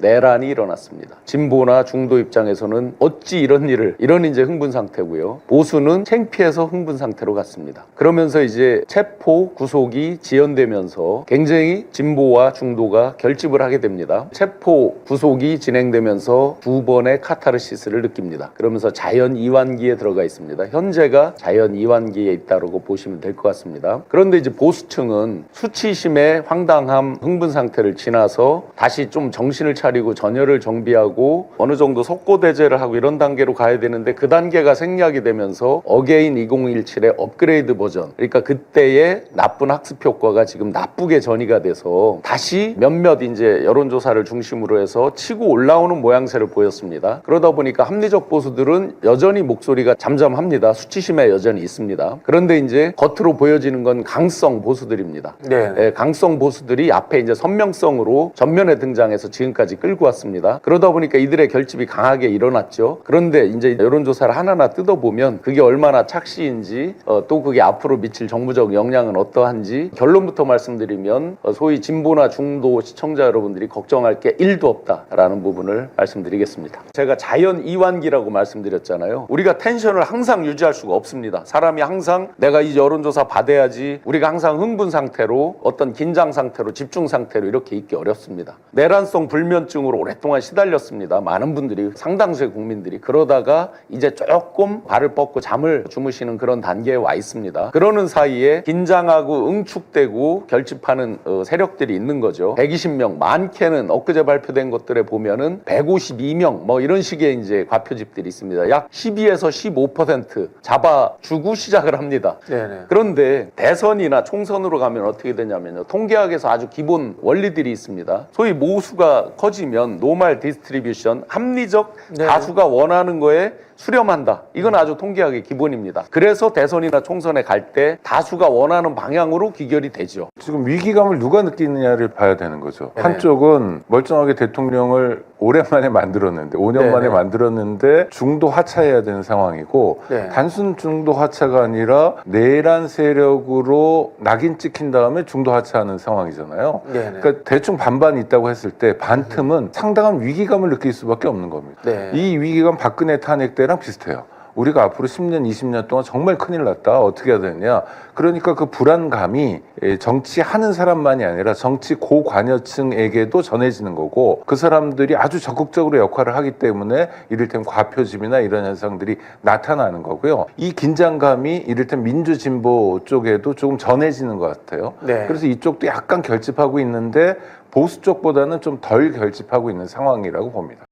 내란이 일어났습니다. 진보나 중도 입장에서는 어찌 이런 이제 흥분 상태고요. 보수는 창피해서 흥분 상태로 갔습니다. 그러면서 이제 체포 구속이 지연되면서 굉장히 진보와 중도가 결집을 하게 됩니다. 체포 구속이 진행되면서 두 번의 카타르시스를 느낍니다. 그러면서 자연 이완기에 들어가 있습니다. 현재가 자연 이완기에 있다고 보시면 될 것 같습니다. 그런데 이제 보수층은 수치심의 황당함, 흥분 상태를 지나서 다시 좀 정신을 차리고 전열을 정비하고 어느 정도 속고대제를 하고 이런 단계로 가야 되는데 그 단계가 생략이 되면서 어게인 2017의 업그레이드 버전, 그러니까 그때의 나쁜 학습 효과가 지금 나쁘게 전이가 돼서 다시 몇몇 이제 여론조사를 중심으로 해서 치고 올라오는 모양새를 보였습니다. 그러다 보니까 합리적 보수들은 여전히 목소리가 잠잠합니다. 수치심에 여전히 있습니다. 그런데 이제 겉으로 보여지는 건 강성 보수들입니다. 네, 강성 보수들이 앞에 이제 선명성으로 전면에 등장해서 지금까지 끌고 왔습니다. 그러다 보니까 이들의 결집이 강하게 일어났죠. 그런데 이제 여론조사를 하나하나 뜯어보면 그게 얼마나 착시인지 또 그게 앞으로 미칠 정부적 영향은 어떠한지 결론부터 말씀드리면 소위 진보나 중도 시청자 여러분들이 걱정할 게 1도 없다라는 부분을 말씀드리겠습니다. 제가 자연 이완기라고 말씀드렸잖아요. 우리가 텐션을 항상 유지할 수가 없습니다. 사람이 항상 내가 이 여론조사 받아야지, 우리가 항상 흥분 상태로 어떤 긴장 상태로 집중 상태로 이렇게 있기 어렵습니다. 내란성 불면증으로 오랫동안 시달렸습니다. 많은 분들이, 상당수의 국민들이. 그러다가 이제 조금 발을 뻗고 잠을 주무시는 그런 단계에 와 있습니다. 그러는 사이에 긴장하고 응축되고 결집하는 세력들이 있는 거죠. 120명, 많게는 엊그제 발표된 것들에 보면은 152명 뭐 이런 식의 이제 과표집들이 있습니다. 약 12에서 15% 잡아주고 시작을 합니다. 네네. 그런데 대선이나 총선으로 가면 어떻게 되냐면요. 통계학에서 아주 기본 원리들이 있습니다. 소위 모수가 커지면 노멀 디스트리뷰션, 합리적 다수가 원하는 거에 수렴한다. 이건 아주 통계학의 기본입니다. 그래서 대선이나 총선에 갈 때 다수가 원하는 방향으로 귀결이 되죠. 지금 위기감을 누가 느끼느냐를 봐야 되는 거죠. 네. 한쪽은 멀쩡하게 대통령을 오랜만에 만들었는데 5년 만에 만들었는데 중도 하차해야 되는 상황이고 단순 중도 하차가 아니라 내란 세력으로 낙인 찍힌 다음에 중도 하차하는 상황이잖아요. 그러니까 대충 반반 있다고 했을 때 반 틈은 상당한 위기감을 느낄 수밖에 없는 겁니다. 이 위기감 박근혜 탄핵 때랑 비슷해요. 우리가 앞으로 10년, 20년 동안 정말 큰일 났다. 어떻게 해야 되냐. 그러니까 그 불안감이 정치하는 사람만이 아니라 정치 고관여층에게도 전해지는 거고 그 사람들이 아주 적극적으로 역할을 하기 때문에 이를테면 과표집이나 이런 현상들이 나타나는 거고요. 이 긴장감이 이를테면 민주진보 쪽에도 조금 전해지는 것 같아요. 그래서 이쪽도 약간 결집하고 있는데 보수 쪽보다는 좀 덜 결집하고 있는 상황이라고 봅니다.